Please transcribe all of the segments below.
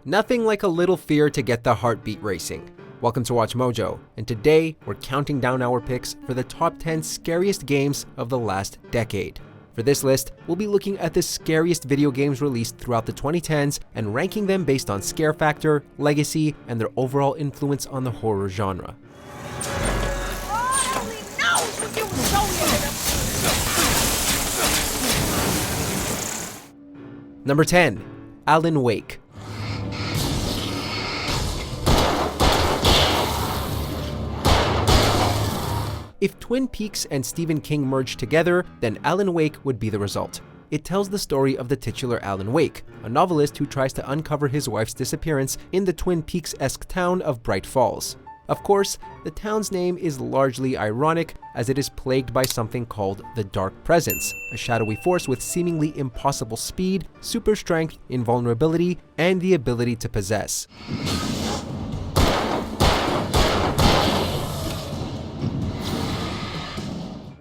Nothing like a little fear to get the heartbeat racing. Welcome to Watch Mojo, and today we're counting down our picks for the top 10 scariest games of the last decade. For this list, we'll be looking at the scariest video games released throughout the 2010s and ranking them based on scare factor, legacy, and their overall influence on the horror genre. Number 10. Alan Wake. If Twin Peaks and Stephen King merged together, then Alan Wake would be the result. It tells the story of the titular Alan Wake, a novelist who tries to uncover his wife's disappearance in the Twin Peaks-esque town of Bright Falls. Of course, the town's name is largely ironic, as it is plagued by something called the Dark Presence, a shadowy force with seemingly impossible speed, super strength, invulnerability, and the ability to possess.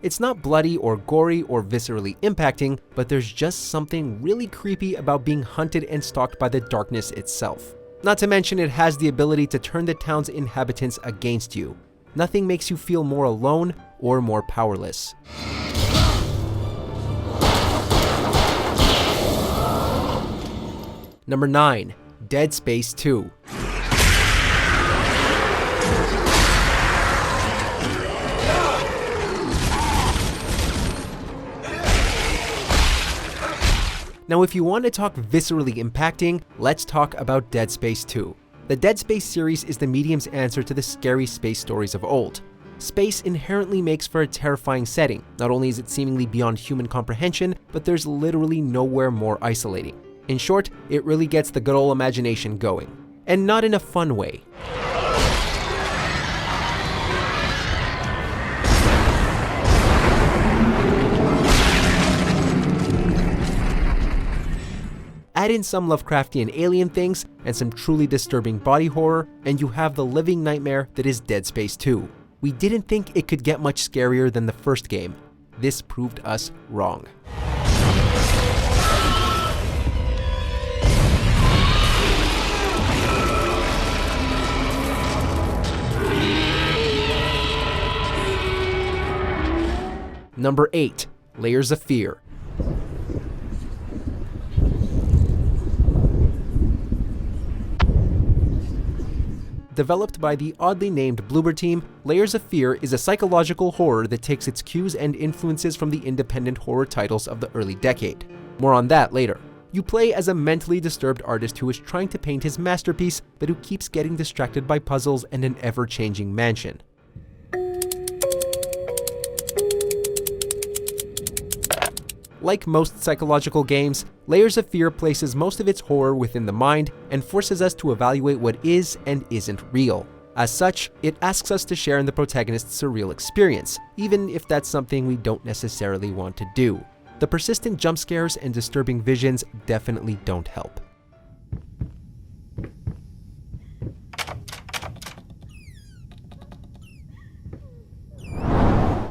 It's not bloody or gory or viscerally impacting, but there's just something really creepy about being hunted and stalked by the darkness itself. Not to mention it has the ability to turn the town's inhabitants against you. Nothing makes you feel more alone or more powerless. Number 9. Dead Space 2. Now, if you want to talk viscerally impacting, let's talk about Dead Space 2. The Dead Space series is the medium's answer to the scary space stories of old. Space inherently makes for a terrifying setting. Not only is it seemingly beyond human comprehension, but there's literally nowhere more isolating. In short, it really gets the good old imagination going. And not in a fun way. Add in some Lovecraftian alien things and some truly disturbing body horror, and you have the living nightmare that is Dead Space 2. We didn't think it could get much scarier than the first game. This proved us wrong. Number 8. Layers of Fear. Developed by the oddly named Bloober team, Layers of Fear is a psychological horror that takes its cues and influences from the independent horror titles of the early decade. More on that later. You play as a mentally disturbed artist who is trying to paint his masterpiece, but who keeps getting distracted by puzzles and an ever-changing mansion. Like most psychological games, Layers of Fear places most of its horror within the mind and forces us to evaluate what is and isn't real. As such, it asks us to share in the protagonist's surreal experience, even if that's something we don't necessarily want to do. The persistent jump scares and disturbing visions definitely don't help.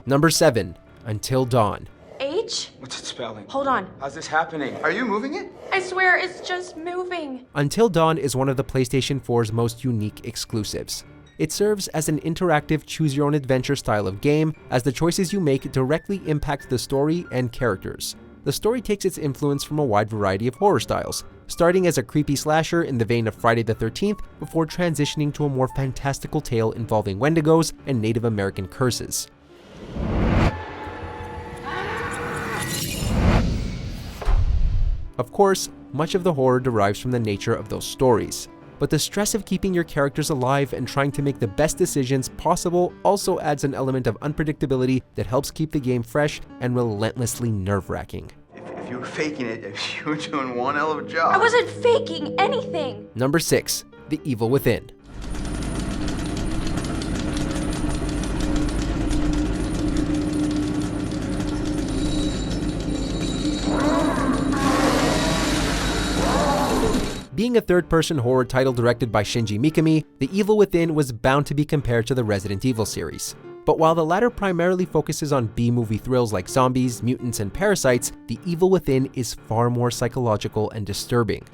Number 7. Until Dawn. H? What's it spelling? Hold on. How's this happening? Are you moving it? I swear it's just moving. Until Dawn is one of the PlayStation 4's most unique exclusives. It serves as an interactive choose-your-own-adventure style of game, as the choices you make directly impact the story and characters. The story takes its influence from a wide variety of horror styles, starting as a creepy slasher in the vein of Friday the 13th before transitioning to a more fantastical tale involving Wendigos and Native American curses. Of course, much of the horror derives from the nature of those stories, but the stress of keeping your characters alive and trying to make the best decisions possible also adds an element of unpredictability that helps keep the game fresh and relentlessly nerve-wracking. If you were faking it, you were doing one hell of a job. I wasn't faking anything. Number 6. The Evil Within. Being a third-person horror title directed by Shinji Mikami, The Evil Within was bound to be compared to the Resident Evil series. But while the latter primarily focuses on B-movie thrills like zombies, mutants, and parasites, The Evil Within is far more psychological and disturbing.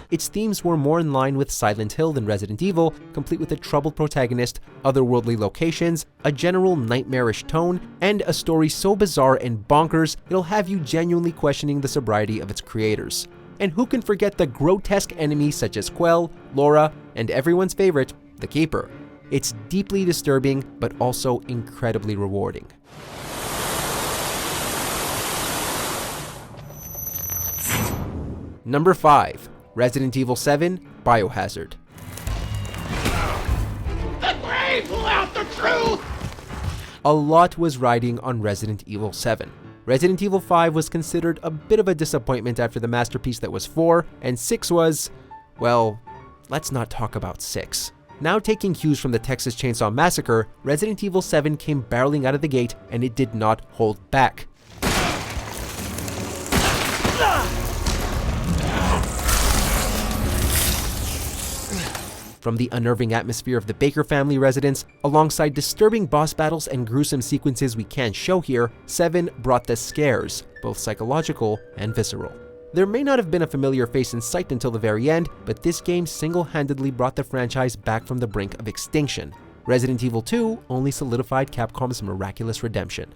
Its themes were more in line with Silent Hill than Resident Evil, complete with a troubled protagonist, otherworldly locations, a general nightmarish tone, and a story so bizarre and bonkers it'll have you genuinely questioning the sobriety of its creators. And who can forget the grotesque enemies such as Quell, Laura, and everyone's favorite, the Keeper. It's deeply disturbing, but also incredibly rewarding. Number 5. Resident Evil 7 Biohazard. The grave will out the truth! A lot was riding on Resident Evil 7. Resident Evil 5 was considered a bit of a disappointment after the masterpiece that was 4, and 6 was, well, let's not talk about 6. Now taking cues from the Texas Chainsaw Massacre, Resident Evil 7 came barreling out of the gate and it did not hold back. From the unnerving atmosphere of the Baker family residence, alongside disturbing boss battles and gruesome sequences we can't show here, 7 brought the scares, both psychological and visceral. There may not have been a familiar face in sight until the very end, but this game single-handedly brought the franchise back from the brink of extinction. Resident Evil 2 only solidified Capcom's miraculous redemption.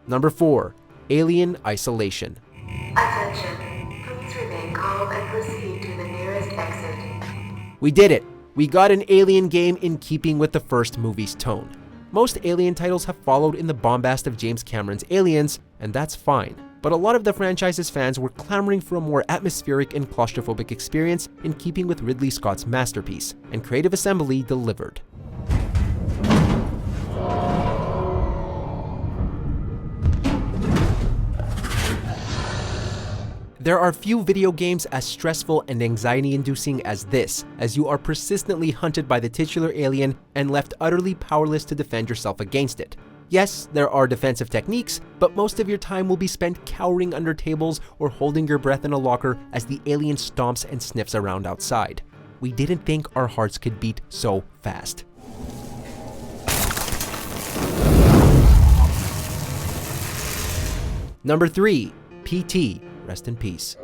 Number 4. Alien Isolation. Attention. Please remain calm and proceed to the nearest exit. We did it! We got an Alien game in keeping with the first movie's tone. Most Alien titles have followed in the bombast of James Cameron's Aliens, and that's fine. But a lot of the franchise's fans were clamoring for a more atmospheric and claustrophobic experience in keeping with Ridley Scott's masterpiece, and Creative Assembly delivered. There are few video games as stressful and anxiety-inducing as this, as you are persistently hunted by the titular alien and left utterly powerless to defend yourself against it. Yes, there are defensive techniques, but most of your time will be spent cowering under tables or holding your breath in a locker as the alien stomps and sniffs around outside. We didn't think our hearts could beat so fast. Number 3. Petey. Rest in peace.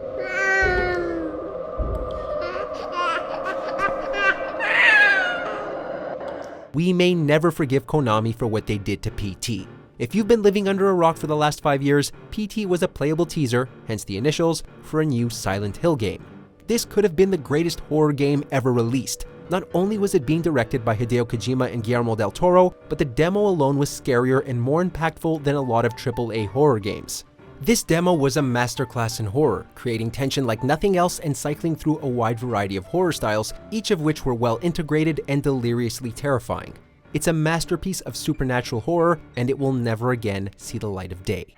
We may never forgive Konami for what they did to PT. If you've been living under a rock for the last 5 years, PT was a playable teaser, hence the initials, for a new Silent Hill game. This could have been the greatest horror game ever released. Not only was it being directed by Hideo Kojima and Guillermo del Toro, but the demo alone was scarier and more impactful than a lot of AAA horror games. This demo was a masterclass in horror, creating tension like nothing else and cycling through a wide variety of horror styles, each of which were well integrated and deliriously terrifying. It's a masterpiece of supernatural horror, and it will never again see the light of day.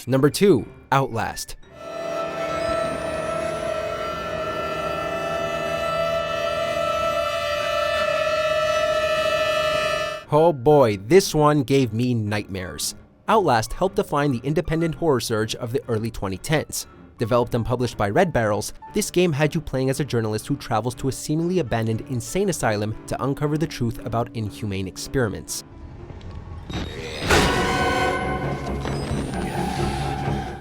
Number 2. Outlast. Oh boy, this one gave me nightmares. Outlast helped define the independent horror surge of the early 2010s. Developed and published by Red Barrels, this game had you playing as a journalist who travels to a seemingly abandoned insane asylum to uncover the truth about inhumane experiments.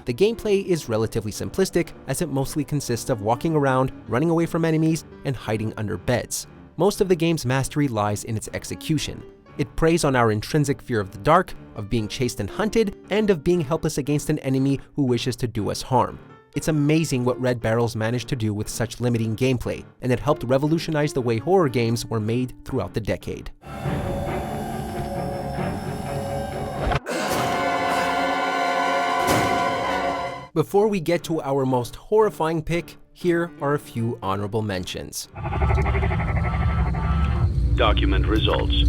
The gameplay is relatively simplistic, as it mostly consists of walking around, running away from enemies, and hiding under beds. Most of the game's mastery lies in its execution. It preys on our intrinsic fear of the dark, of being chased and hunted, and of being helpless against an enemy who wishes to do us harm. It's amazing what Red Barrels managed to do with such limiting gameplay, and it helped revolutionize the way horror games were made throughout the decade. Before we get to our most horrifying pick, here are a few honorable mentions. Document results.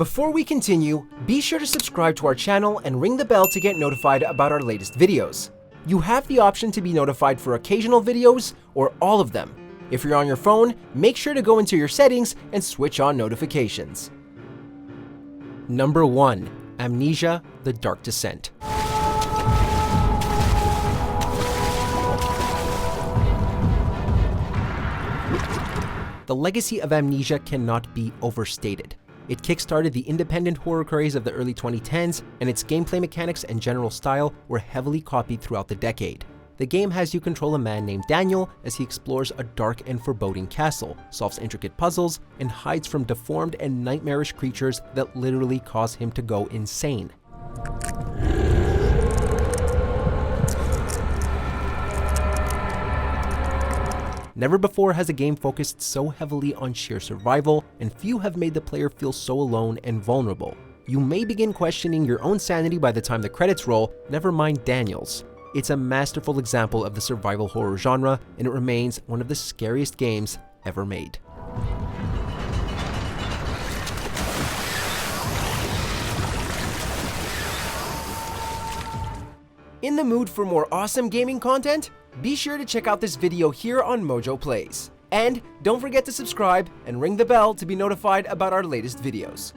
Before we continue, be sure to subscribe to our channel and ring the bell to get notified about our latest videos. You have the option to be notified for occasional videos or all of them. If you're on your phone, make sure to go into your settings and switch on notifications. Number 1. Amnesia: The Dark Descent. The legacy of Amnesia cannot be overstated. It kickstarted the independent horror craze of the early 2010s, and its gameplay mechanics and general style were heavily copied throughout the decade. The game has you control a man named Daniel as he explores a dark and foreboding castle, solves intricate puzzles, and hides from deformed and nightmarish creatures that literally cause him to go insane. Never before has a game focused so heavily on sheer survival, and few have made the player feel so alone and vulnerable. You may begin questioning your own sanity by the time the credits roll, never mind Daniel's. It's a masterful example of the survival horror genre, and it remains one of the scariest games ever made. In the mood for more awesome gaming content? Be sure to check out this video here on Mojo Plays. And don't forget to subscribe and ring the bell to be notified about our latest videos.